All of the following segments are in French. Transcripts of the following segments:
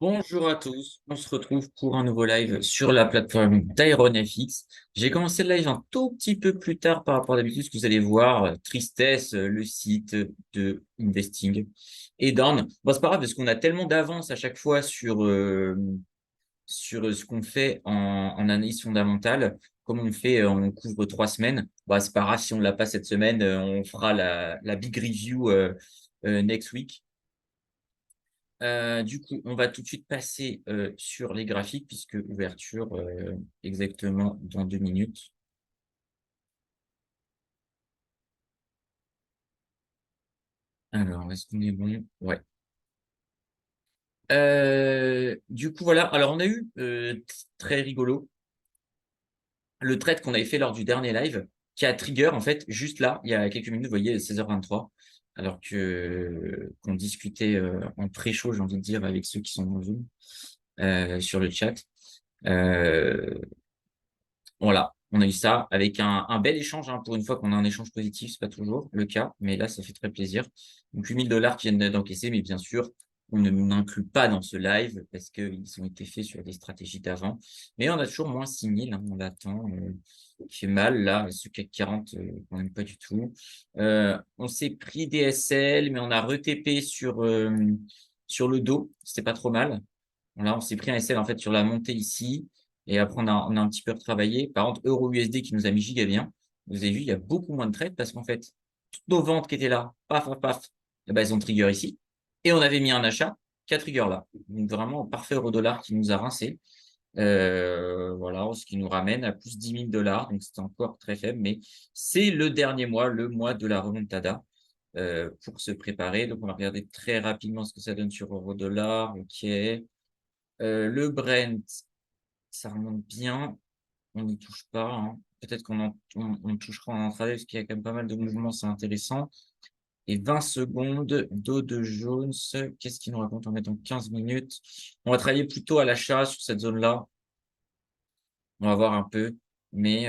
Bonjour à tous, on se retrouve pour un nouveau live sur la plateforme d'IronFX. J'ai commencé le live un tout petit peu plus tard par rapport à d'habitude, ce que vous allez voir, tristesse, le site de Investing est down. Bon, c'est pas grave parce qu'on a tellement d'avance à chaque fois sur ce qu'on fait en analyse fondamentale. Comme on fait, on couvre 3 semaines. Bah, c'est pas grave si on l'a pas cette semaine, on fera la big review next week. Du coup, on va tout de suite passer sur les graphiques, puisque ouverture exactement dans 2 minutes. Alors, est-ce qu'on est bon? Ouais. Du coup, voilà. Alors, on a eu très rigolo le trade qu'on avait fait lors du dernier live, qui a trigger, en fait, juste là, il y a quelques minutes, vous voyez, 16h23, alors que qu'on discutait en pré-show, j'ai envie de dire, avec ceux qui sont dans Zoom, sur le chat. Euh, Voilà, on a eu ça avec un bel échange, hein, pour une fois qu'on a un échange positif, c'est pas toujours le cas, mais là, ça fait très plaisir. Donc, 8 000 $ qui viennent d'encaisser, mais bien sûr, on ne n'inclut pas dans ce live parce qu'ils ont été faits sur des stratégies d'avant. Mais on a toujours moins 6 000, hein, on l'attend, qui fait mal, là, ce CAC 40, on n'aime pas du tout. On s'est pris des SL, mais on a re-TP sur le dos, c'était pas trop mal. Là, on s'est pris un SL en fait sur la montée ici. Et après, on a un petit peu retravaillé. Par contre, Euro-USD qui nous a mis giga bien. Vous avez vu, il y a beaucoup moins de trades parce qu'en fait, toutes nos ventes qui étaient là, paf, paf, paf, eh ben, elles ont trigger ici. Et on avait mis un achat qui a trigger là. Donc vraiment, parfait euro-dollar qui nous a rincé. Voilà, ce qui nous ramène à plus 10 000 $. Donc c'est encore très faible, mais c'est le dernier mois, le mois de la remontada pour se préparer. Donc on va regarder très rapidement ce que ça donne sur euro-dollar. Ok. Le Brent, ça remonte bien. On n'y touche pas, hein. Peut-être on touchera en intraday parce qu'il y a quand même pas mal de mouvements, c'est intéressant. Et 20 secondes, dos de Jones. Qu'est-ce qu'il nous raconte en mettant 15 minutes? On va travailler plutôt à l'achat sur cette zone-là. On va voir un peu. Mais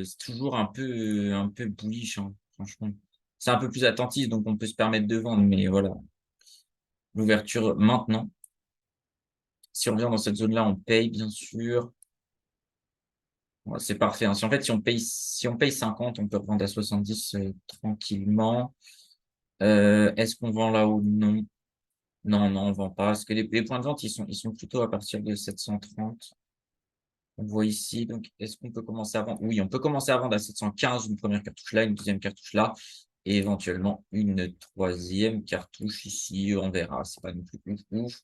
c'est toujours un peu bullish, hein, franchement. C'est un peu plus attentif, donc on peut se permettre de vendre. Mais voilà, l'ouverture maintenant. Si on revient dans cette zone-là, on paye, bien sûr. Ouais, c'est parfait, hein. Si on paye 50, on peut revendre à 70 tranquillement. Est-ce qu'on vend là-haut? Non. Non, non, on vend pas. Parce que les points de vente, ils sont plutôt à partir de 730. On voit ici. Donc, est-ce qu'on peut commencer à vendre? Oui, on peut commencer à vendre à 715, une première cartouche là, une deuxième cartouche là, et éventuellement une troisième cartouche ici. On verra. C'est pas non plus ouf, ouf.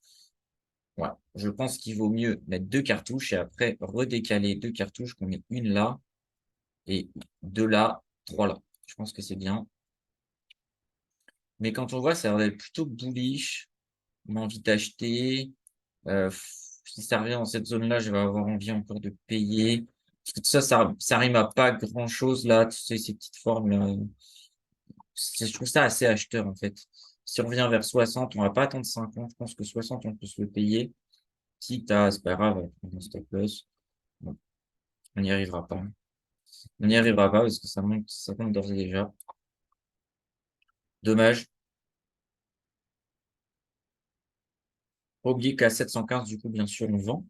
Voilà. Je pense qu'il vaut mieux mettre deux cartouches et après redécaler deux cartouches, qu'on met une là et deux là, trois là. Je pense que c'est bien. Mais quand on voit, ça a l'air d'être plutôt bullish. On a envie d'acheter. Si ça revient dans cette zone-là, je vais avoir envie encore de payer. Parce que tout ça, ça rime à pas grand-chose là. Tu sais, ces petites formes-là. Je trouve ça assez acheteur en fait. Si on revient vers 60, on va pas attendre 50. Je pense que 60, on peut se le payer. Quitte à, c'est pas grave, on va prendre un stop loss. Bon, on n'y arrivera pas. On n'y arrivera pas parce que ça monte d'ores et déjà. Dommage. Pas oublier qu'à 715, du coup, bien sûr, on vend.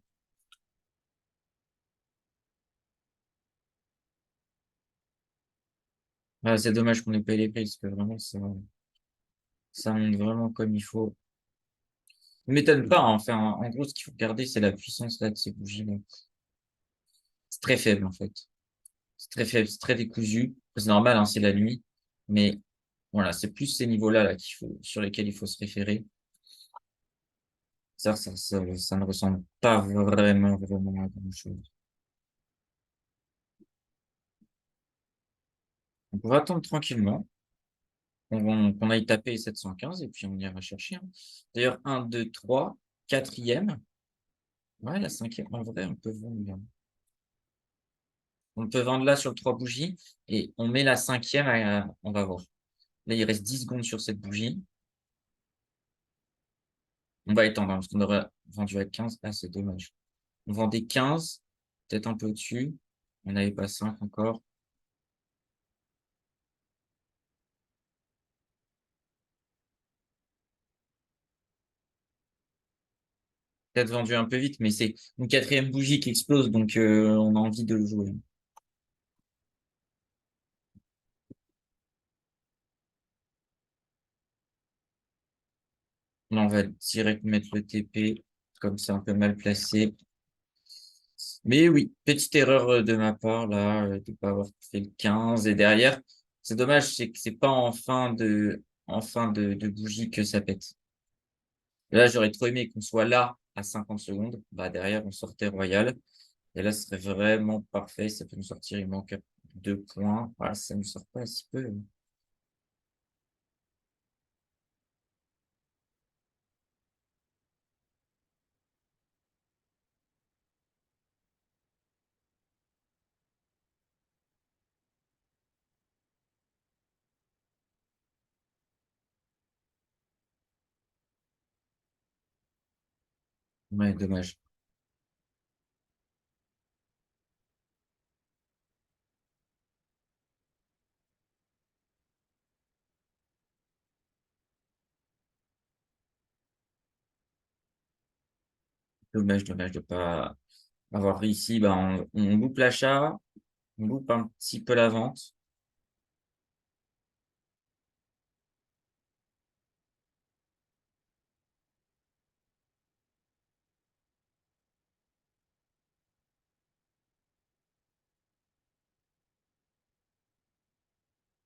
Ah, c'est dommage qu'on ait pas les prix parce que vraiment, ça monte vraiment comme il faut. Ne m'étonne pas, hein. Enfin, en gros, ce qu'il faut regarder, c'est la puissance là de ces bougies-là. C'est très faible, en fait. C'est très faible, c'est très décousu. C'est normal, hein, c'est la nuit. Mais voilà, c'est plus ces niveaux-là là, sur lesquels il faut se référer. Ça ne ressemble pas vraiment, vraiment à grand-chose. On va attendre tranquillement. Qu'on aille taper les 715 et puis on ira chercher, hein. D'ailleurs, un 2 3 quatrième. Ouais, la cinquième, en vrai, on peut vendre bien. On peut vendre là sur 3 bougies et on met la cinquième on va voir. Là, il reste 10 secondes sur cette bougie. On va étendre, hein, parce qu'on aurait vendu à 15. Ah, c'est dommage. On vendait 15, peut-être un peu au-dessus. On n'avait pas 5 encore. peut-être vendu un peu vite, mais c'est une quatrième bougie qui explose, donc on a envie de le jouer. Là, on va direct mettre le TP, comme c'est un peu mal placé. Mais oui, petite erreur de ma part, là, de pas avoir fait le 15. Et derrière, c'est dommage, c'est que c'est pas en fin de bougie que ça pète. Là, j'aurais trop aimé qu'on soit là à 50 secondes. Bah, derrière, on sortait Royal. Et là, ce serait vraiment parfait. Ça peut nous sortir, il manque 2 points. Voilà, ça nous sort pas si peu. Ouais, dommage. Dommage, dommage de pas avoir réussi. Bah, on loupe l'achat, on loupe un petit peu la vente.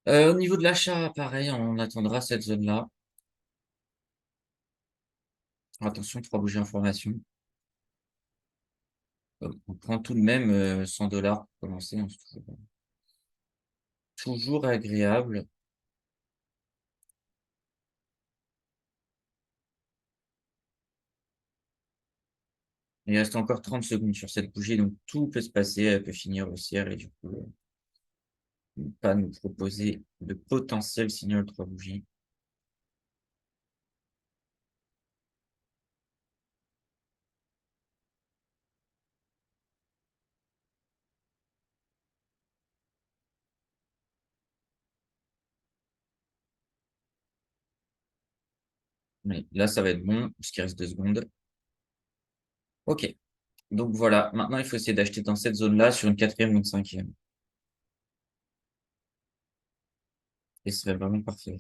Au niveau de l'achat, pareil, on attendra cette zone-là. Attention, 3 bougies information. On prend tout de même 100 dollars pour commencer, hein, c'est toujours agréable. Il reste encore 30 secondes sur cette bougie, donc tout peut se passer. Elle peut finir haussière et du coup, ne pas nous proposer de potentiel signal 3 bougies. Mais là, ça va être bon, puisqu'il reste 2 secondes. OK. Donc voilà, maintenant, il faut essayer d'acheter dans cette zone-là sur une quatrième ou une cinquième. Et ce serait vraiment parfait.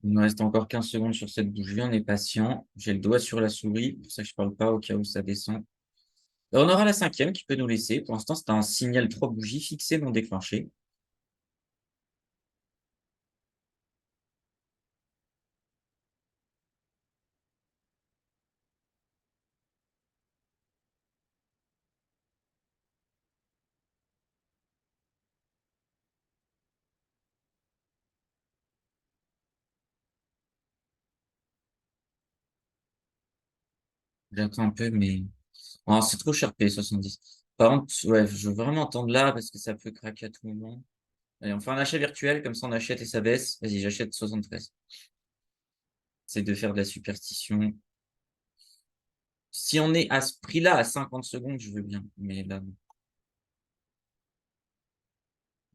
Il nous reste encore 15 secondes sur cette bougie. On est patient. J'ai le doigt sur la souris. C'est pour ça que je parle pas au cas où ça descend. Et on aura la cinquième qui peut nous laisser. Pour l'instant, c'est un signal 3 bougies fixé non déclenché. J'attends un peu, mais oh, c'est trop cher payé 70. Par contre, ouais, je veux vraiment attendre là parce que ça peut craquer à tout moment. Allez, on fait un achat virtuel, comme ça on achète et ça baisse. Vas-y, j'achète 73. C'est de faire de la superstition. Si on est à ce prix-là, à 50 secondes, je veux bien. Mais là, non.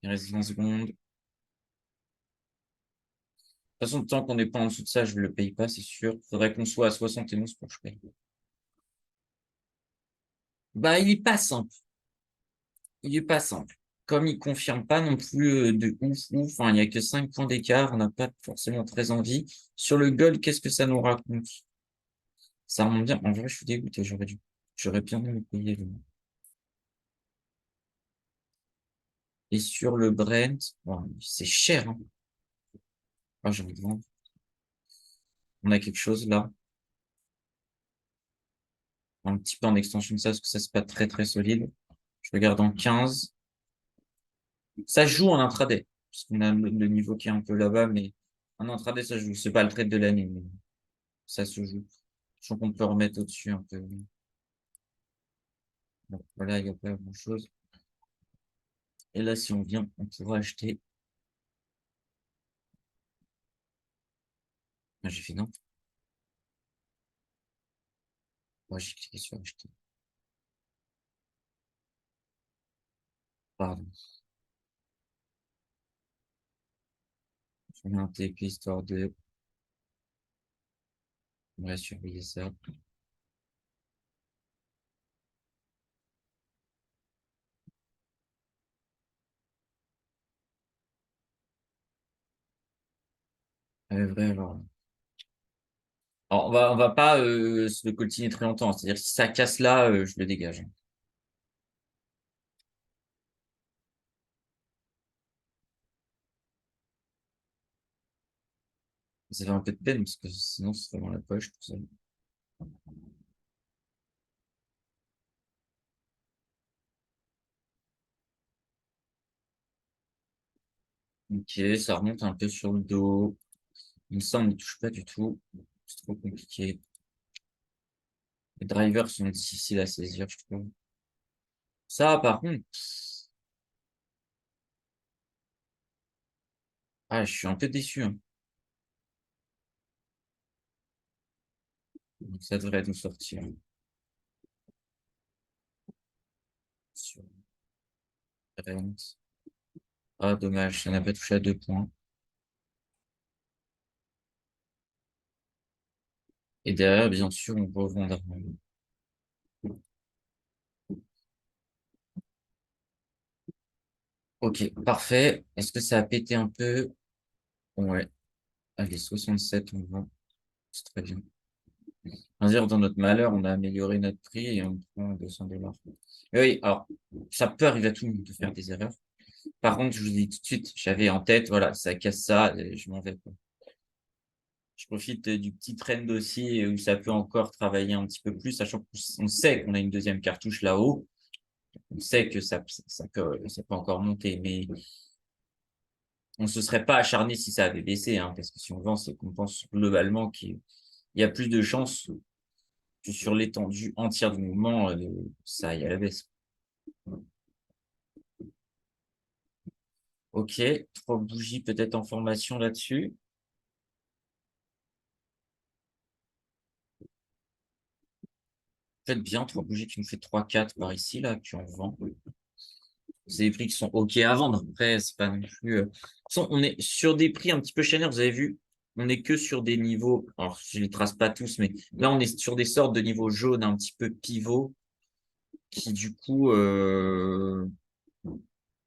Il reste 20 secondes. De toute façon, tant qu'on n'est pas en dessous de ça, je ne le paye pas, c'est sûr. Faudrait qu'on soit à 71 pour que je paye. Bah, il est pas simple. Il est pas simple. Comme il confirme pas non plus de ouf, ouf, enfin, il n'y a que 5 points d'écart, on n'a pas forcément très envie. Sur le gold, qu'est-ce que ça nous raconte? Ça remonte bien. En vrai, je suis dégoûté, j'aurais bien aimé payer Et sur le Brent, bon, c'est cher, hein. Ah, j'ai envie de vendre. On a quelque chose là. Un petit peu en extension de ça, parce que ça, c'est pas très, très solide. Je regarde en 15. Ça joue en intraday, parce qu'on a le niveau qui est un peu là-bas, mais En intraday, ça se joue. C'est pas le trade de l'année, mais ça se joue. Je pense qu'on peut remettre au-dessus un peu. Bon, voilà, il n'y a pas grand-chose. Et là, si on vient, on pourra acheter. Ah, j'ai fait non. Moi, j'ai cliqué sur acheter. Pardon. Je mets un TP histoire de. On va surveiller ça. Vrai, alors. Alors, on va pas se le coltiner très longtemps. C'est-à-dire, si ça casse là, je le dégage. Ça fait un peu de peine parce que sinon, ce serait dans la poche, tout ça. Ok, ça remonte un peu sur le dos. Il me semble, ne touche pas du tout. C'est trop compliqué. Les drivers sont difficiles à saisir, je trouve. Ça, par contre, ah, je suis un peu déçu, hein. Donc, ça devrait nous sortir sur Rent. Ah, dommage, ça n'a pas touché à 2 points. Et derrière, bien sûr, on revendra. Ok, parfait. Est-ce que ça a pété un peu? Ouais. Allez, 67, on vend. C'est très bien. On va dire, dans notre malheur, on a amélioré notre prix et on prend 200 $. Et oui, alors, ça peut arriver à tout le monde de faire des erreurs. Par contre, je vous dis tout de suite, j'avais en tête, voilà, ça casse ça, et je m'en vais, quoi. Je profite du petit trend aussi où ça peut encore travailler un petit peu plus, sachant qu'on sait qu'on a une deuxième cartouche là-haut. On sait que ça peut encore monter, mais on se serait pas acharné si ça avait baissé, hein, parce que si on vend, c'est qu'on pense globalement qu'il y a plus de chances que sur l'étendue entière du mouvement, ça aille à la baisse. Ok, 3 bougies peut-être en formation là-dessus. Faites bien, 3 bougies qui nous fait 3-4 par ici, là, puis on vend. C'est des prix qui sont OK à vendre. Après, c'est pas non plus. De toute façon, on est sur des prix un petit peu chaleur. Vous avez vu, on est que sur des niveaux. Alors, je les trace pas tous, mais là, on est sur des sortes de niveaux jaunes un petit peu pivot qui, du coup,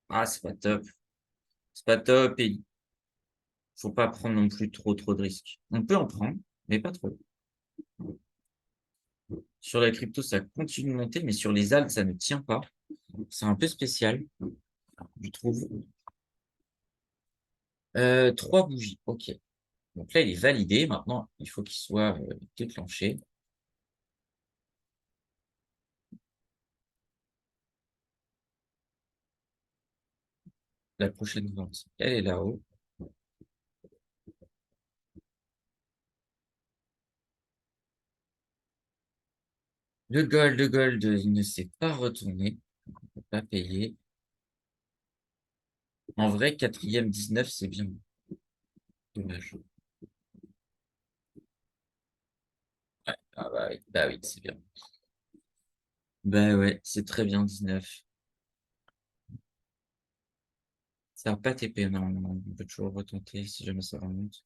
ah, c'est pas top. C'est pas top et il faut pas prendre non plus trop de risques. On peut en prendre, mais pas trop. Sur la crypto, ça continue de monter, mais sur les alts, ça ne tient pas. C'est un peu spécial, je trouve. 3 bougies. OK. Donc là, il est validé. Maintenant, il faut qu'il soit déclenché. La prochaine vente, elle est là-haut. Le gold ne s'est pas retourné. On ne peut pas payer. En vrai, quatrième 19, c'est bien. Dommage. Ouais. Ah bah oui, c'est bien. Bah ouais, c'est très bien 19. Ça n'a pas TP, non, on peut toujours retenter si jamais ça remonte.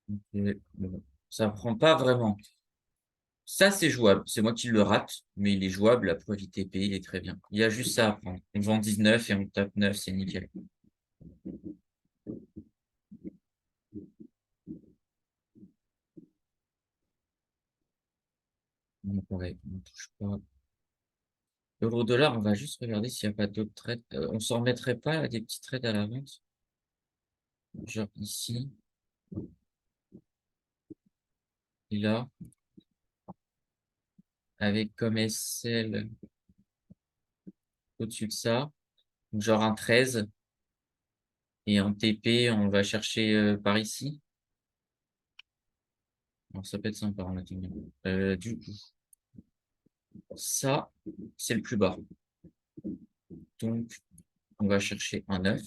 Ok, bon. Ça prend pas vraiment. Ça, c'est jouable. C'est moi qui le rate, mais il est jouable. La preuve ITP, il est très bien. Il y a juste ça à prendre. On vend 19 et on tape 9, c'est nickel. Ouais, on touche pas. Euro-dollar, on va juste regarder s'il n'y a pas d'autres trades. On s'en remettrait pas à des petits trades à la vente. Genre ici et là, avec comme SL au-dessus de ça. Genre un 13. Et en TP, on va chercher par ici. Alors ça peut être sympa en attendant. Du coup, ça, c'est le plus bas. Donc, on va chercher un 9.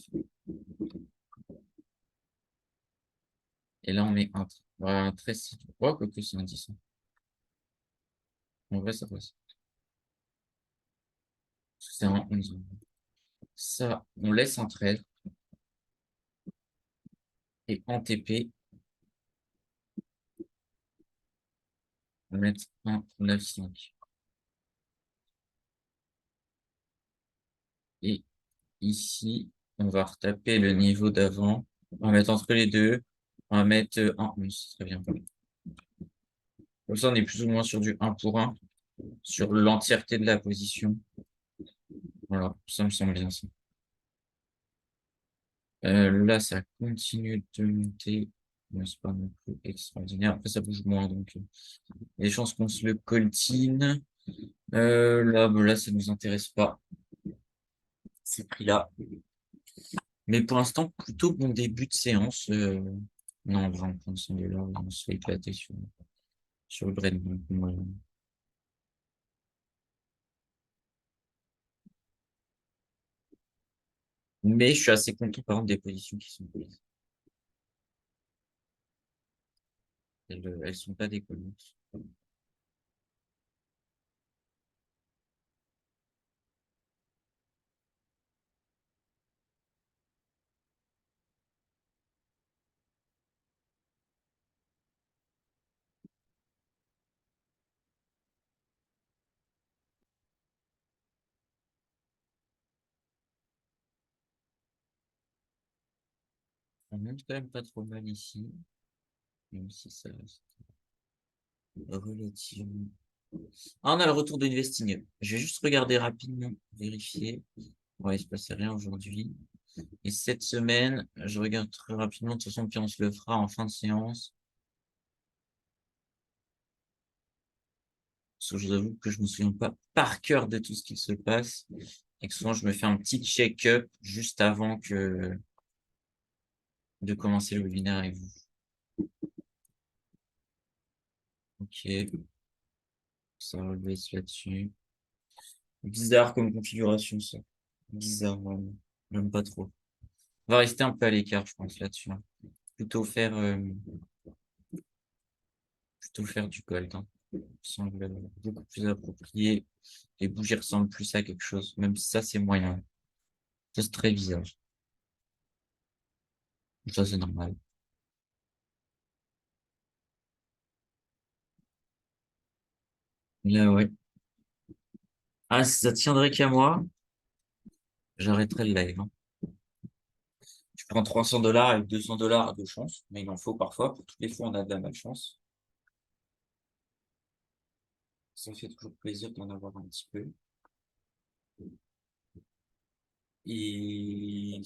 Et là, on met un 13. Oh, quoique c'est un 10. En vrai, ça passe. C'est un 11. Ça, on laisse un 13. Et en TP, on va mettre un 9, 5. Et ici, on va retaper le niveau d'avant. On va mettre entre les deux. On va mettre un 11. Très bien. Comme ça, on est plus ou moins sur du 1 pour 1. Sur l'entièreté de la position. Voilà, ça me semble bien ça. Là, ça continue de monter. Mais c'est pas non plus extraordinaire. Après, ça bouge moins, donc les chances qu'on se le coltine. Là, là, ça nous intéresse pas, ces prix-là. Mais pour l'instant, plutôt bon début de séance. Non, on va en prendre 100 $, on se fait éclater sur le Brent. Donc, mais je suis assez content, par exemple, des positions qui sont prises. Elles sont pas décollantes. On monte quand même pas trop mal ici, même si ça reste relativement. Ah, on a le retour de investing. Je vais juste regarder rapidement, vérifier. Ouais, il se passait rien aujourd'hui. Et cette semaine, je regarde très rapidement. De toute façon, puis on se le fera en fin de séance. Parce que je vous avoue que je me souviens pas par cœur de tout ce qui se passe. Et que souvent, je me fais un petit check-up juste avant de commencer le webinaire avec vous. Ok, ça va baisse là-dessus. Bizarre comme configuration, ça. Bizarre, vraiment. J'aime pas trop. On va rester un peu à l'écart, je pense, là-dessus, hein. Plutôt faire, plutôt faire du gold, hein. Ça semble beaucoup plus approprié. Les bougies ressemblent plus à quelque chose, même si ça, c'est moyen. Ça, c'est très bizarre. Ça, c'est normal. Là, ouais. Ah, si ça tiendrait qu'à moi, j'arrêterais le live, hein. Je prends 300 $ avec 200 $ de chance, mais il en faut parfois. Pour toutes les fois, on a de la malchance. Ça fait toujours plaisir d'en avoir un petit peu. Et,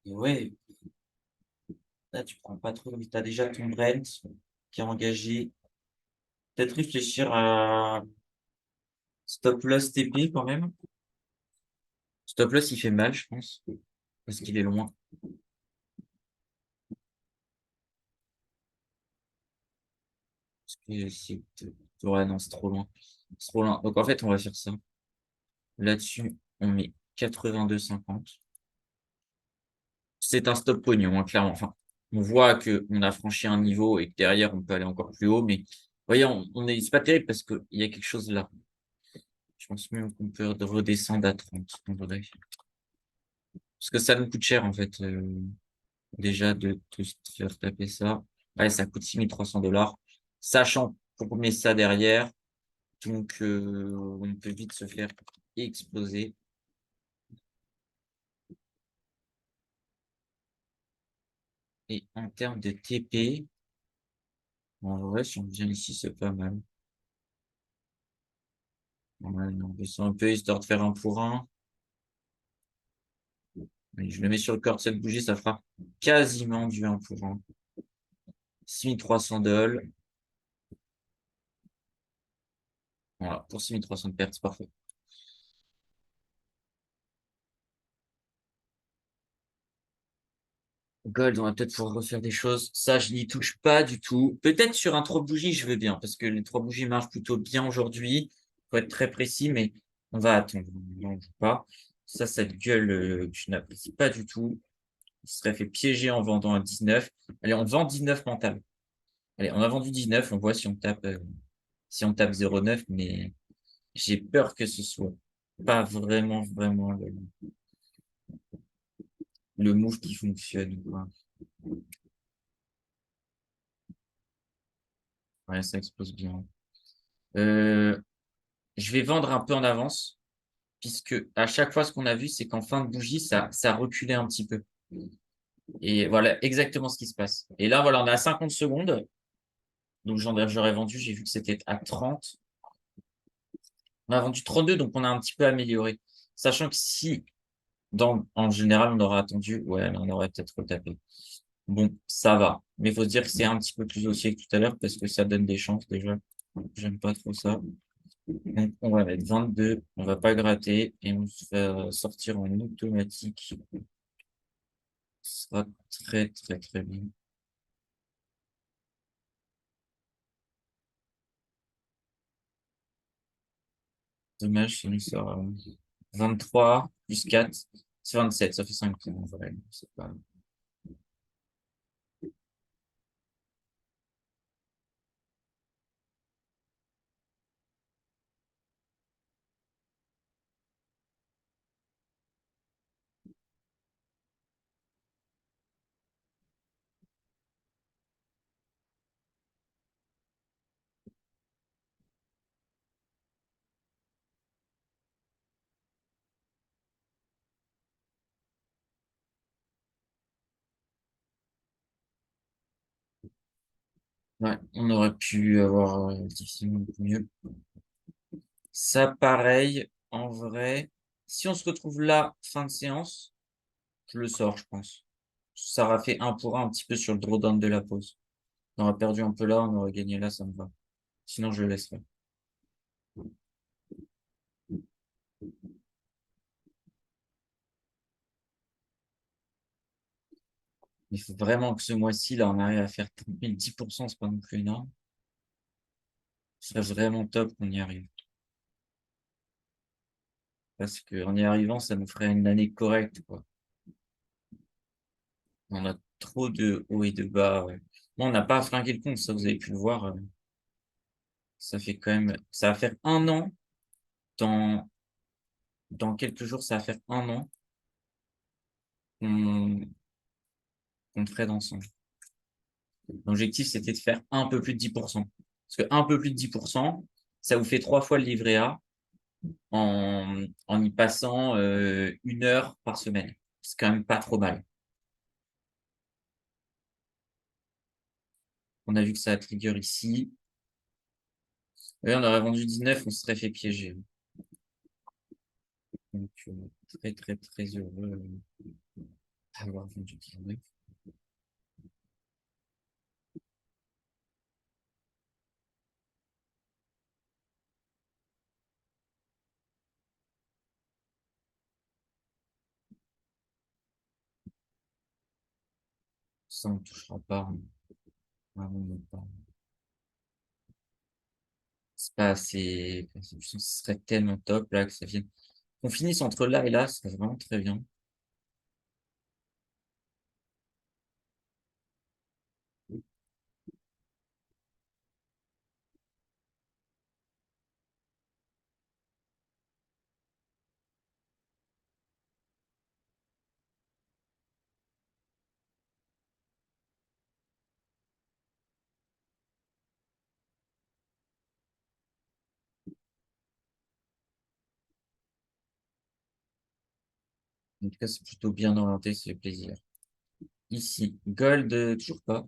et ouais, là, tu prends pas trop, tu as déjà ton Brent qui est engagé. Peut-être réfléchir à stop loss TP quand même. Stop loss, il fait mal, je pense, parce qu'il est loin. Parce que ouais, non, c'est trop loin. C'est trop loin. Donc, en fait, on va faire ça. Là-dessus, on met 82,50. C'est un stop pognon, hein, clairement. Enfin, on voit que on a franchi un niveau et que derrière, on peut aller encore plus haut. Mais, voyez, c'est pas terrible parce qu'il y a quelque chose là. Je pense même qu'on peut redescendre à 30, en vrai. Parce que ça nous coûte cher, en fait, déjà, de se faire taper ça. Ouais, ça coûte 6 300 $. Sachant qu'on met ça derrière, donc on peut vite se faire exploser. Et en termes de TP, En vrai, si on vient ici, c'est pas mal. Ouais, on descend un peu histoire de faire un pour un. Allez, je le mets sur le corps de cette bougie, ça fera quasiment du un pour un. 6300 $. Voilà, pour 6300 de perte, c'est parfait. Gold, on va peut-être pouvoir refaire des choses. Ça, je n'y touche pas du tout. Peut-être sur un 3 bougies, je veux bien, parce que les 3 bougies marchent plutôt bien aujourd'hui. Faut être très précis, mais on va attendre. Non, je joue pas. Ça, cette gueule que je n'apprécie pas du tout. Il serait fait piéger en vendant à 19. Allez, on vend 19 mental. Allez, on a vendu 19. On voit si on tape 0,9, mais j'ai peur que ce soit pas vraiment le move qui fonctionne, quoi. Ouais, ça expose bien. Euh, je vais vendre un peu en avance, puisque à chaque fois, ce qu'on a vu, c'est qu'en fin de bougie, ça reculait un petit peu. Et voilà exactement ce qui se passe. Et là, voilà, on est à 50 secondes. Donc, j'aurais vendu, j'ai vu que c'était à 30. On a vendu 32, donc on a un petit peu amélioré. Sachant que si, en général, on aurait attendu, ouais, on aurait peut-être retapé. Bon, ça va. Mais il faut se dire que c'est un petit peu plus haussier que tout à l'heure parce que ça donne des chances déjà. J'aime pas trop ça. Donc, on va mettre 22. On va pas gratter et on se fait sortir en automatique. Ce sera très bien. Dommage, si nous sort 23 plus 4, c'est 27. Ça fait 5 points en vrai. C'est pas... Ouais, on aurait pu avoir difficilement beaucoup mieux. Ça, pareil, en vrai, si on se retrouve là, fin de séance, je le sors, je pense. Ça aura fait un pour un petit peu sur le drawdown de la pause. On aurait perdu un peu là, on aurait gagné là, ça me va. Sinon, je le laisserai. Il faut vraiment que ce mois-ci, là, on arrive à faire 30 000, 10%, c'est pas non plus énorme. Ce serait vraiment top qu'on y arrive. Parce qu'en y arrivant, ça nous ferait une année correcte, quoi. On a trop de hauts et de bas. Ouais. Bon, on n'a pas flingué le compte, ça, vous avez pu le voir. Ça fait quand même, ça va faire un an dans, dans quelques jours, ça va faire un an qu'on trade ensemble. L'objectif, c'était de faire un peu plus de 10%. Parce que un peu plus de 10%, ça vous fait 3 fois le livret A en y passant 1 heure par semaine. C'est quand même pas trop mal. On a vu que ça a trigger ici. Et on aurait vendu 19, on se serait fait piéger. Donc, très heureux d'avoir vendu 19. Ça, on ne touchera pas. Vraiment même pas. C'est pas assez. Ce serait tellement top là que ça vienne. Qu'on finisse entre là et là, ce serait vraiment très bien. En tout cas, c'est plutôt bien orienté, c'est plaisir. Ici, gold, toujours pas.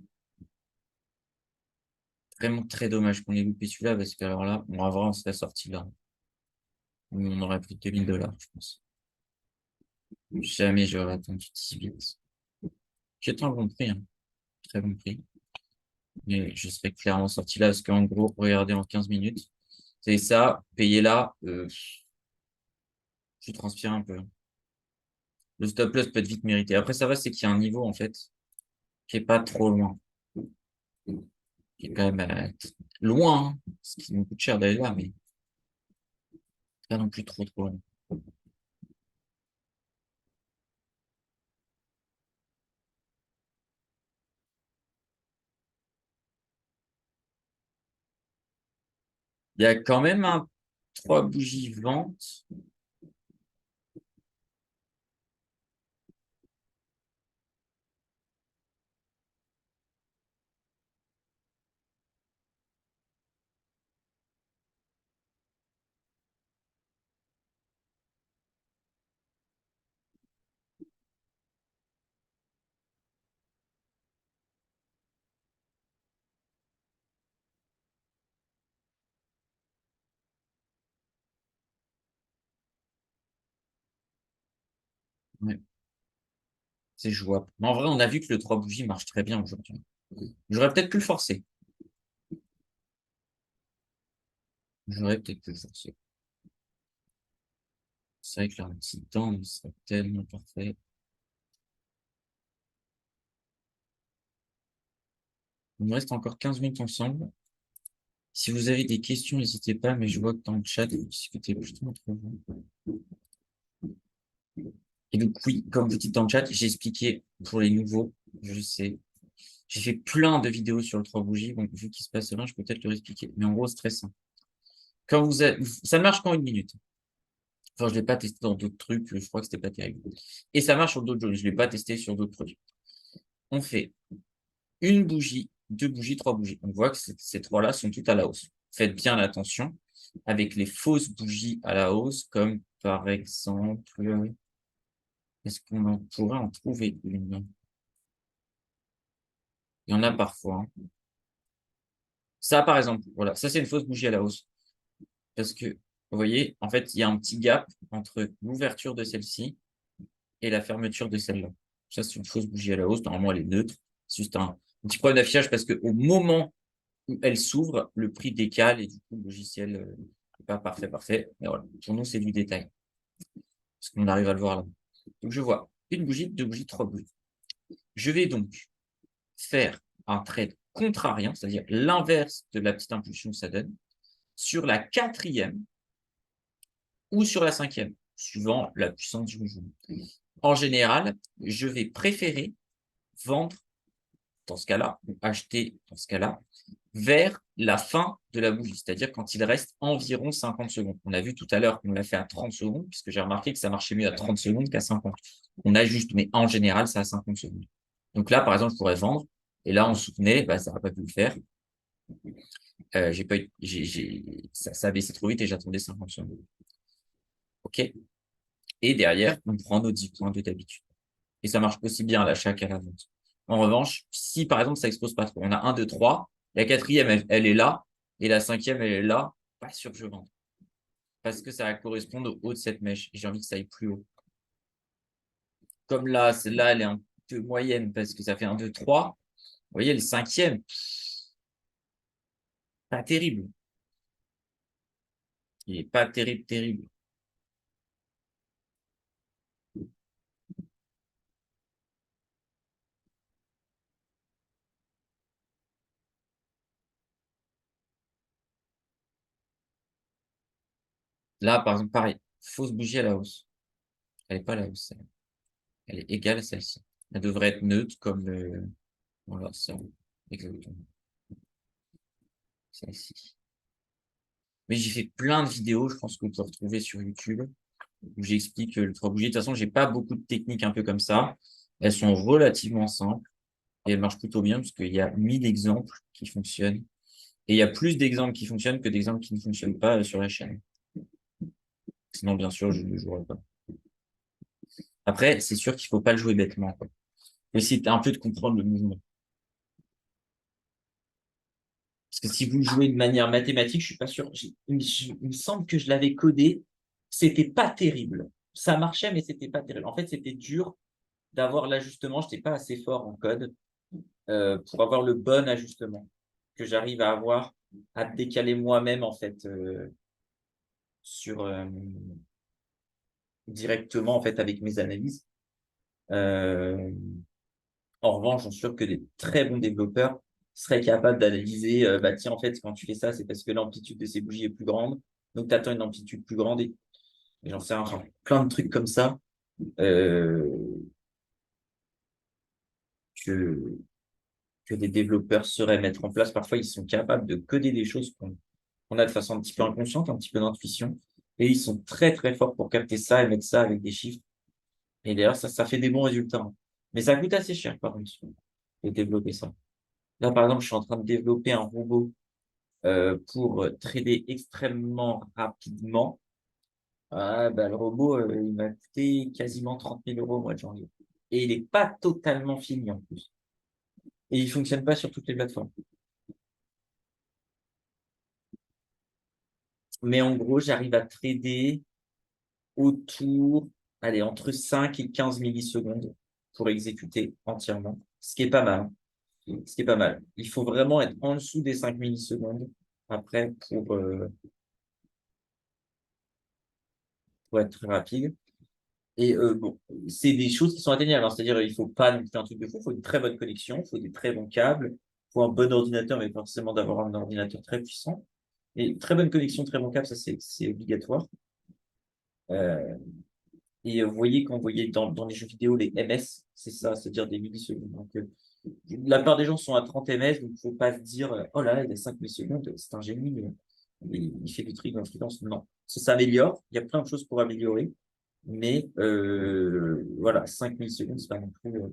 Vraiment très dommage qu'on ait loupé celui-là, parce que alors là, on va voir, on serait sorti là. On aurait pris 2000 $, je pense. Jamais j'aurais attendu 18. J'ai un bon prix, hein. Très bon prix. Mais je serais clairement sorti là, parce qu'en gros, regardez en 15 minutes. C'est ça, payer là, je transpire un peu. Le stop loss peut être vite mérité. Après, ça va, c'est qu'il y a un niveau, en fait, qui est pas trop loin. Qui est quand même loin, hein. Ce qui me coûte cher d'aller là, mais pas non plus trop loin. Il y a quand même un 3 bougies vente. Ouais, c'est jouable. Mais en vrai, on a vu que le 3 bougies marche très bien aujourd'hui. J'aurais peut-être pu le forcer. J'aurais peut-être pu le forcer. C'est vrai que la petite dent serait tellement parfait. Il nous reste encore 15 minutes ensemble. Si vous avez des questions, n'hésitez pas, mais je vois que dans le chat, vous discutez plutôt entre vous. Et donc, oui, comme vous dites dans le chat, j'ai expliqué pour les nouveaux, je sais. J'ai fait plein de vidéos sur le 3 bougies, donc vu qu'il se passe rien, je peux peut-être le réexpliquer. Mais en gros, c'est très simple. Quand vous avez... Ça marche qu'en 1 minute. Enfin, je l'ai pas testé dans d'autres trucs, je crois que c'était pas terrible. Et ça marche sur d'autres jeux, je l'ai pas testé sur d'autres produits. On fait une bougie, deux bougies, trois bougies. On voit que ces trois-là sont toutes à la hausse. Faites bien attention avec les fausses bougies à la hausse, comme par exemple, est-ce qu'on pourrait en trouver une? Il y en a parfois, hein. Ça, par exemple, voilà, ça c'est une fausse bougie à la hausse. Parce que, vous voyez, en fait, il y a un petit gap entre l'ouverture de celle-ci et la fermeture de celle-là. Ça, c'est une fausse bougie à la hausse. Normalement, elle est neutre. C'est juste un petit problème d'affichage parce qu'au moment où elle s'ouvre, le prix décale et du coup, le logiciel n'est pas parfait. Mais voilà, pour nous, c'est du détail. Parce qu'on arrive à le voir là. Donc, je vois une bougie, deux bougies, trois bougies. Je vais donc faire un trade contrariant, c'est-à-dire l'inverse de la petite impulsion que ça donne, sur la quatrième ou sur la cinquième, suivant la puissance du mouvement. En général, je vais préférer vendre dans ce cas-là, ou acheter dans ce cas-là, vers la fin de la bougie, c'est-à-dire quand il reste environ 50 secondes. On a vu tout à l'heure qu'on l'a fait à 30 secondes, puisque j'ai remarqué que ça marchait mieux à 30 secondes qu'à 50. On ajuste, mais en général, c'est à 50 secondes. Donc là, par exemple, je pourrais vendre, et là, on soutenait, bah, ça n'a pas pu le faire. J'ai pas eu, ça a baissé trop vite et j'attendais 50 secondes. OK? Et derrière, on prend nos 10 points de d'habitude. Et ça marche aussi bien à l'achat qu'à la vente. En revanche, si par exemple ça expose pas trop, on a un, 2, 3, la quatrième, elle est là, et la cinquième, elle est là, pas sûr que je vende. Parce que ça va correspondre au haut de cette mèche. Et j'ai envie que ça aille plus haut. Comme là, celle-là, elle est un peu moyenne parce que ça fait un, 2, 3. Vous voyez, le cinquième, pas terrible. Il est pas terrible. Là, par exemple, pareil, fausse bougie à la hausse. Elle est pas à la hausse, celle-là. Elle est égale à celle-ci. Elle devrait être neutre comme voilà, ça. Exactement. Celle-ci. Mais j'ai fait plein de vidéos, je pense que vous pouvez retrouver sur YouTube, où j'explique le 3 bougies. De toute façon, j'ai pas beaucoup de techniques un peu comme ça. Elles sont relativement simples et elles marchent plutôt bien parce qu'il y a 1000 exemples qui fonctionnent. Et il y a plus d'exemples qui fonctionnent que d'exemples qui ne fonctionnent pas sur la chaîne. Sinon, bien sûr, je ne jouerai pas. Après, c'est sûr qu'il faut pas le jouer bêtement, quoi. Faut essayer un peu de comprendre le mouvement. Parce que si vous le jouez de manière mathématique, je suis pas sûr. Il me semble que je l'avais codé. C'était pas terrible. Ça marchait, mais c'était pas terrible. En fait, c'était dur d'avoir l'ajustement. Je n'étais pas assez fort en code pour avoir le bon ajustement que j'arrive à avoir, à décaler moi-même, en fait, sur directement, en fait, avec mes analyses. Euh, En revanche, j'en suis sûr que des très bons développeurs seraient capables d'analyser, bah tiens, en fait, quand tu fais ça, c'est parce que l'amplitude de ces bougies est plus grande. Donc, tu attends une amplitude plus grande et j'en sais rien, enfin, plein de trucs comme ça euh, que, que des développeurs sauraient mettre en place. Parfois, ils sont capables de coder des choses qu'on a de façon un petit peu inconsciente, un petit peu d'intuition. Et ils sont très, très forts pour capter ça et mettre ça avec des chiffres. Et d'ailleurs, ça fait des bons résultats, hein. Mais ça coûte assez cher, par contre, de développer ça. Là, par exemple, je suis en train de développer un robot pour trader extrêmement rapidement. Ah, bah, le robot, il m'a coûté quasiment 30 000 € au mois de janvier. Et il n'est pas totalement fini en plus. Et il fonctionne pas sur toutes les plateformes. Mais en gros, j'arrive à trader autour, allez, entre 5 et 15 millisecondes pour exécuter entièrement. Ce qui est pas mal, hein. Ce qui est pas mal. Il faut vraiment être en dessous des 5 millisecondes après pour être très rapide. Et bon, c'est des choses qui sont atteignables, hein. C'est-à-dire, il faut pas non plus un truc de fou, il faut une très bonne connexion, il faut des très bons câbles, il faut un bon ordinateur, mais forcément d'avoir un ordinateur très puissant. Et très bonne connexion, très bon câble, ça c'est obligatoire. Euh, et vous voyez, quand vous voyez dans les jeux vidéo, les MS, c'est ça, c'est-à-dire des millisecondes. Donc, la plupart des gens sont à 30 ms, donc il ne faut pas se dire, oh là là, il a 5 millisecondes, c'est un génie, il fait du tri dans la fréquence. Non, ça s'améliore, il y a plein de choses pour améliorer. Mais voilà, 5 millisecondes, c'est pas non plus. En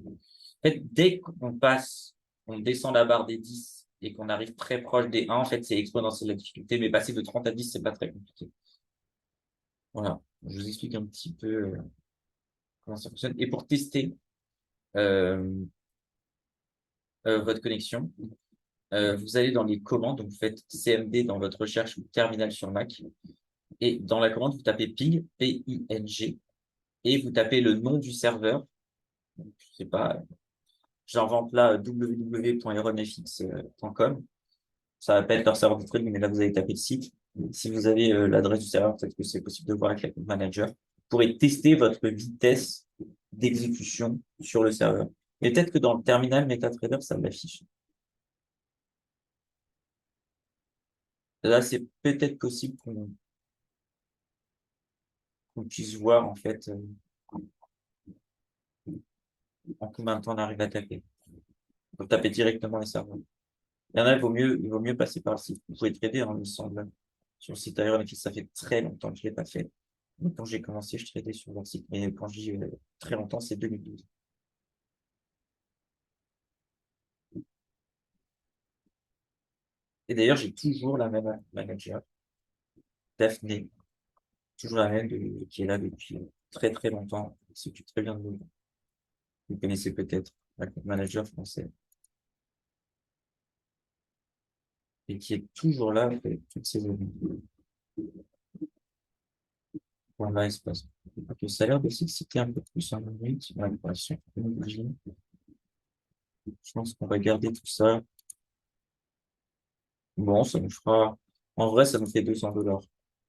fait, dès qu'on passe, on descend la barre des 10 et qu'on arrive très proche des 1, en fait, c'est exponentiel la difficulté. Mais passer de 30 à 10, c'est pas très compliqué. Voilà, je vous explique un petit peu comment ça fonctionne. Et pour tester euh, votre connexion, vous allez dans les commandes, donc vous faites CMD dans votre recherche ou terminal sur Mac. Et dans la commande, vous tapez ping, P-I-N-G, et vous tapez le nom du serveur. Donc, je sais pas, j'invente là www.ironfx.com. Ça va pas être leur serveur de trading, mais là, vous allez taper le site. Si vous avez l'adresse du serveur, peut-être que c'est possible de voir avec la compte manager. Vous pourrez tester votre vitesse d'exécution sur le serveur. Et peut-être que dans le terminal MetaTrader, ça l'affiche. Là, c'est peut-être possible qu'on puisse voir, en fait, en combien de temps on arrive à taper. Vous tapez directement les serveurs. Il y en a, il vaut mieux passer par le site. Vous pouvez trader, hein, il me semble. Sur le site Ironfx, ça fait très longtemps que je ne l'ai pas fait. Donc, quand j'ai commencé, je tradais sur leur site. Mais quand je dis très longtemps, c'est 2012. Et d'ailleurs, j'ai toujours la même manager, Daphné, toujours la même qui est là depuis très très longtemps, qui s'occupe très bien de nous. Vous connaissez peut-être la compte manager français et qui est toujours là après toutes ces années. Voilà, espace. Ok, ça a l'air de s'exciter un peu plus en minute. Ouais, l'impression. Je pense qu'on va garder tout ça. Bon, ça nous fera. En vrai, ça nous fait 200 $.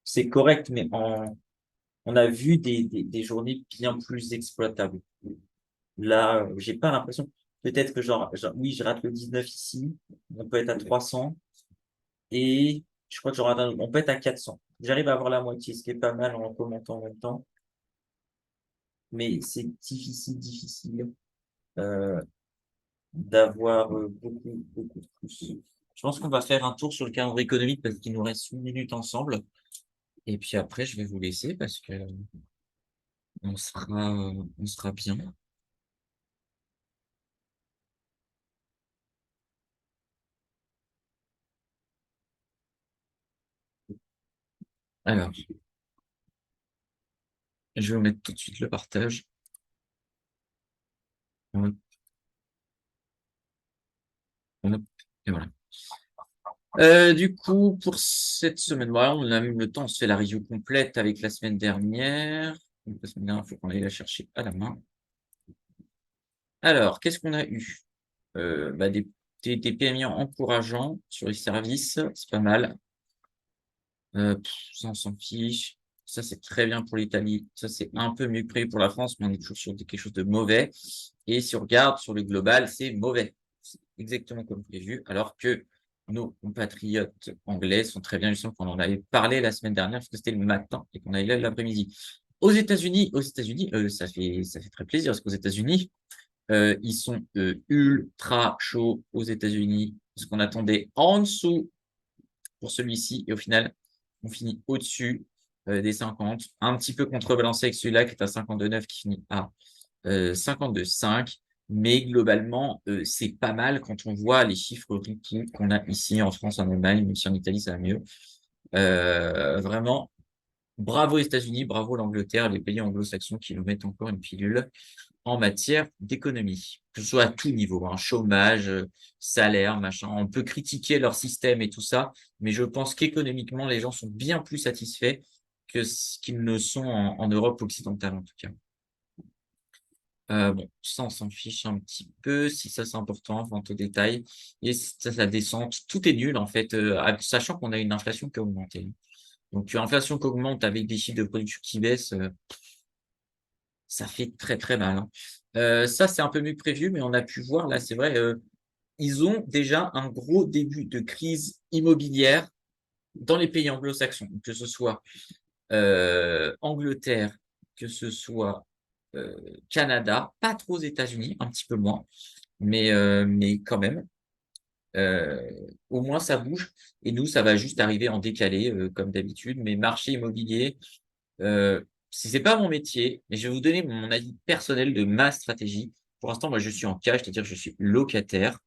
C'est correct, mais on a vu des journées bien plus exploitables. Là, j'ai pas l'impression. Peut-être que oui, je rate le 19 ici. On peut être à 300 et je crois que on peut être à 400. J'arrive à avoir la moitié, ce qui est pas mal en commentant en même temps. Mais c'est difficile euh, d'avoir beaucoup, beaucoup de plus. Je pense qu'on va faire un tour sur le calendrier économique parce qu'il nous reste une minute ensemble. Et puis après, je vais vous laisser parce que on sera bien. Alors, je vais vous mettre tout de suite le partage. Hop, hop, et voilà. Du coup, pour cette semaine, voilà, on a même le temps, on se fait la review complète avec la semaine dernière. Donc, la semaine dernière, il faut qu'on aille la chercher à la main. Alors, qu'est-ce qu'on a eu? Bah, des PMI encourageants sur les services, c'est pas mal. Ça, on s'en fiche. Ça, c'est très bien pour l'Italie. Ça, c'est un peu mieux que prévu pour la France, mais on est toujours sur quelque chose de mauvais. Et si on regarde sur le global, c'est mauvais. C'est exactement comme prévu, alors que nos compatriotes anglais sont très bien. Il me semble qu'on en avait parlé la semaine dernière, parce que c'était le matin et qu'on allait là l'après-midi. Aux États-Unis, ça fait très plaisir, parce qu'aux États-Unis, ils sont ultra chauds aux États-Unis, ce qu'on attendait en dessous pour celui-ci. Et au final, on finit au-dessus des 50. Un petit peu contrebalancé avec celui-là qui est à 52,9 qui finit à 52,5. Mais globalement, c'est pas mal quand on voit les chiffres riquides qu'on a ici en France, en Allemagne, même si en Italie, ça va mieux. Vraiment, bravo aux États-Unis, bravo l'Angleterre, les pays anglo-saxons qui nous mettent encore une pilule en matière d'économie, que ce soit à tout niveau, hein, chômage, salaire, machin. On peut critiquer leur système et tout ça, mais je pense qu'économiquement, les gens sont bien plus satisfaits que ce qu'ils ne sont en Europe occidentale, en tout cas. Bon, ça, on s'en fiche un petit peu, si ça, c'est important, vente au détail. Et ça, ça descend. Tout est nul, en fait, sachant qu'on a une inflation qui a augmenté. Donc, une inflation qui augmente avec des chiffres de production qui baissent, ça fait très, très mal, hein. Ça, c'est un peu mieux que prévu, mais on a pu voir, là, c'est vrai, ils ont déjà un gros début de crise immobilière dans les pays anglo-saxons, que ce soit Angleterre, que ce soit Canada, pas trop aux États-Unis, un petit peu moins, mais quand même, euh, au moins ça bouge. Et nous, ça va juste arriver en décalé, comme d'habitude. Mais marché immobilier, si c'est pas mon métier, mais je vais vous donner mon avis personnel de ma stratégie. Pour l'instant, moi, je suis en cash, c'est-à-dire que je suis locataire.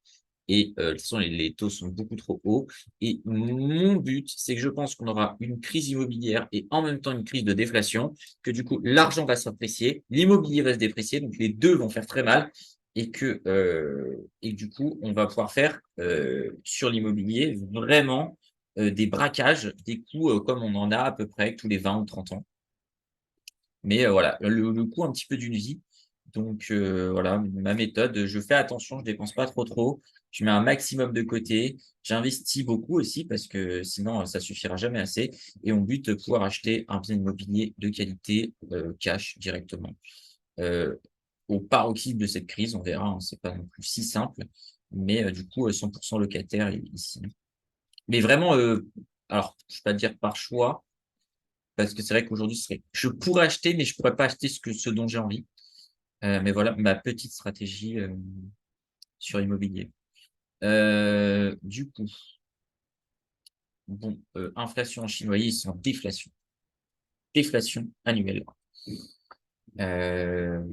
Et de toute façon, les taux sont beaucoup trop hauts. Et mon but, c'est que je pense qu'on aura une crise immobilière et en même temps une crise de déflation, que du coup, l'argent va s'apprécier, l'immobilier va se déprécier, donc les deux vont faire très mal. Et du coup, on va pouvoir faire sur l'immobilier vraiment des braquages, des coups comme on en a à peu près tous les 20 ou 30 ans. Mais voilà, le coût un petit peu d'une vie. Donc voilà, ma méthode, je fais attention, je dépense pas trop trop. Je mets un maximum de côté. J'investis beaucoup aussi parce que sinon, ça suffira jamais assez. Et on but de pouvoir acheter un bien immobilier de qualité cash directement. Euh, Au paroxysme de cette crise, on verra, hein, c'est pas non plus si simple. Mais du coup, 100% locataire ici. Mais vraiment, alors, je ne vais pas dire par choix, parce que c'est vrai qu'aujourd'hui, je pourrais acheter, mais je pourrais pas acheter ce dont j'ai envie. Mais voilà ma petite stratégie sur l'immobilier. Du coup, bon, inflation en chinois, ils sont en déflation. Déflation annuelle. Euh,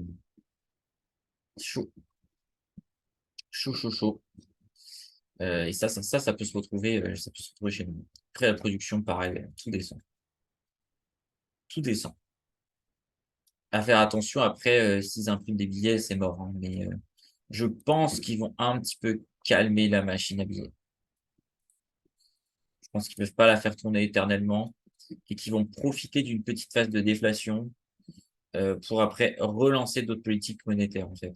Chaud, chaud, chaud, chaud. Et ça peut se retrouver, ça peut se retrouver chez nous. Après, la production, pareil, tout descend. Tout descend. À faire attention, après, s'ils impriment des billets, c'est mort, hein. Mais je pense qu'ils vont un petit peu calmer la machine à billets. Je pense qu'ils peuvent pas la faire tourner éternellement et qu'ils vont profiter d'une petite phase de déflation pour après relancer d'autres politiques monétaires, en fait.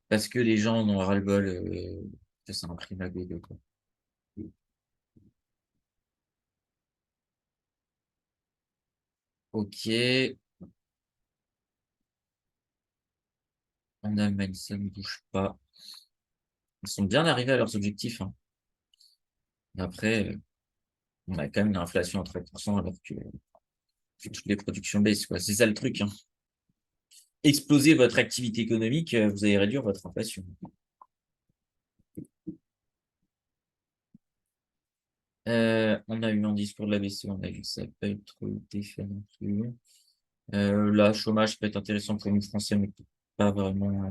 Parce que les gens en ont ras-le-bol que ça imprime la BD, quoi. Ok, en Allemagne, ça ne bouge pas. Ils sont bien arrivés à leurs objectifs, hein. Après, on a quand même une inflation à 3% alors que toutes les productions baissent, quoi. C'est ça le truc, hein. Explosez votre activité économique, vous allez réduire votre inflation. On a eu un discours de la BCE, on a vu que ça n'a pas eu trop d'effet non plus. Là, chômage peut être intéressant pour nous Français, mais pas vraiment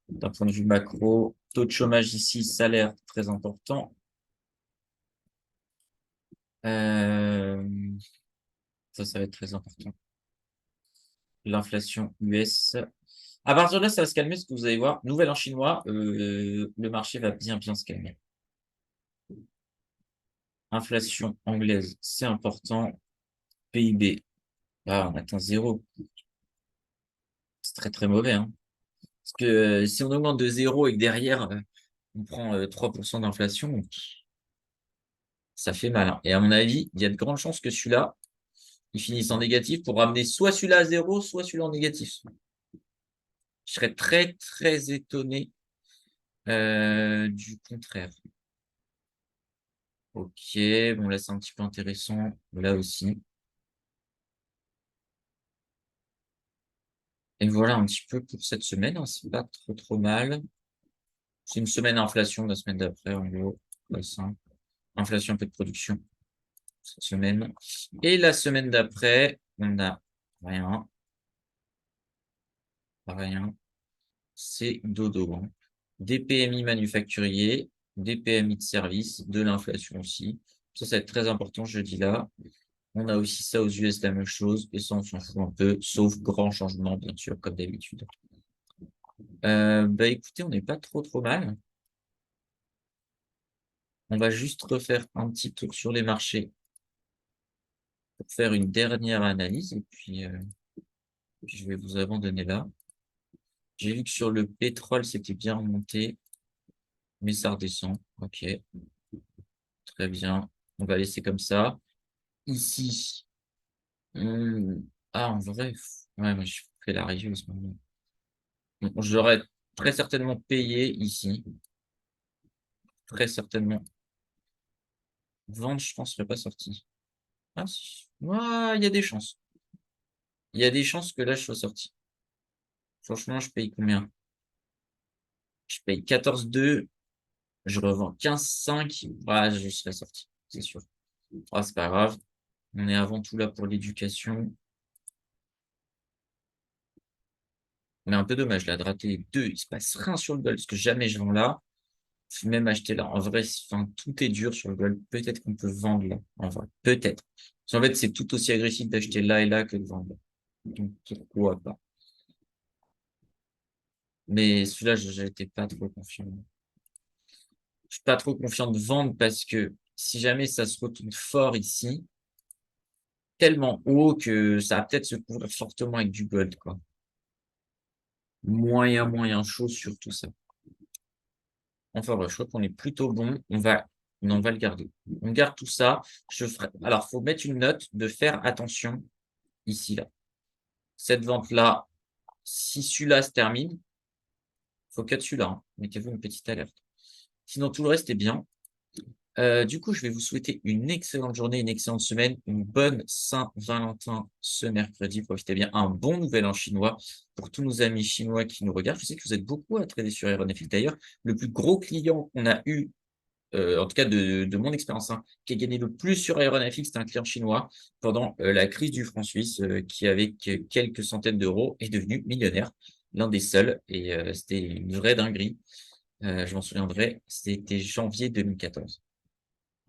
d'un point de vue macro. Taux de chômage ici, salaire très important. Euh, ça va être très important. L'inflation US. À partir de là, ça va se calmer, ce que vous allez voir. Nouvelle en chinois, le marché va bien, bien se calmer. Inflation anglaise, c'est important. PIB, ah, on atteint 0. C'est très, très mauvais, hein. Parce que si on augmente de 0 et que derrière, on prend 3% d'inflation, ça fait mal, hein. Et à mon avis, il y a de grandes chances que celui-là, il finisse en négatif pour ramener soit celui-là à 0, soit celui-là en négatif. Je serais très, très étonné du contraire. Ok, bon là c'est un petit peu intéressant, là aussi. Et voilà un petit peu pour cette semaine, hein, c'est pas trop trop mal. C'est une semaine inflation la semaine d'après, en gros. Inflation, un peu de production cette semaine. Et la semaine d'après, on a rien, rien. C'est dodo, hein. Des PMI manufacturiers, des PMI de services, de l'inflation aussi. Ça va être très important jeudi là. On a aussi ça aux US, la même chose, et ça, on s'en fout un peu, sauf grand changement, bien sûr, comme d'habitude. Bah écoutez, on n'est pas trop trop mal. On va juste refaire un petit tour sur les marchés pour faire une dernière analyse, et puis je vais vous abandonner là. J'ai vu que sur le pétrole, c'était bien remonté, mais ça redescend. Ok, très bien. On va laisser comme ça. Ici, ah, en vrai, ouais, moi, je fais la review en ce moment. Bon, j'aurais très certainement payé ici. Très certainement. Vente, je pense, serait pas sorti. Ah, si. Ouais, il y a des chances. Il y a des chances que là, je sois sorti. Franchement, je paye combien? Je paye 14,2. Je revends 15,5. Ouais, je serais sorti. C'est sûr. Ah, c'est pas grave. On est avant tout là pour l'éducation. Mais un peu dommage là de rater les deux. Il se passe rien sur le gold parce que jamais je vends là. Faut même acheter là. En vrai, enfin, tout est dur sur le gold. Peut-être qu'on peut vendre là. En vrai, peut-être. Parce qu'en fait, c'est tout aussi agressif d'acheter là et là que de vendre là. Donc, pourquoi pas? Mais celui-là, j'étais pas trop confiant. Je suis pas trop confiant de vendre parce que si jamais ça se retourne fort ici, tellement haut que ça va peut-être se couvrir fortement avec du gold, quoi. Moyen chaud sur tout ça. Enfin, voilà, je crois qu'on est plutôt bon. On va le garder. On garde tout ça. Je ferai, alors, faut mettre une note de faire attention ici, là. Cette vente-là, si celui-là se termine, faut cut celui-là, hein. Mettez-vous une petite alerte. Sinon, tout le reste est bien. Du coup, je vais vous souhaiter une excellente journée, une excellente semaine, une bonne Saint-Valentin ce mercredi. Profitez bien. Un bon nouvel an chinois pour tous nos amis chinois qui nous regardent. Je sais que vous êtes beaucoup à trader sur Aeronefil. D'ailleurs, le plus gros client qu'on a eu, en tout cas de mon expérience, hein, qui a gagné le plus sur Aeronefil, c'était un client chinois pendant la crise du franc suisse, qui avec quelques centaines d'euros est devenu millionnaire, l'un des seuls. Et c'était une vraie dinguerie. Je m'en souviendrai, c'était janvier 2014.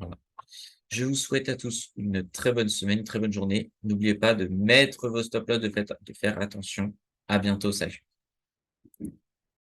Voilà. Je vous souhaite à tous une très bonne semaine, une très bonne journée. N'oubliez pas de mettre vos stop-loss, de faire attention. À bientôt, salut.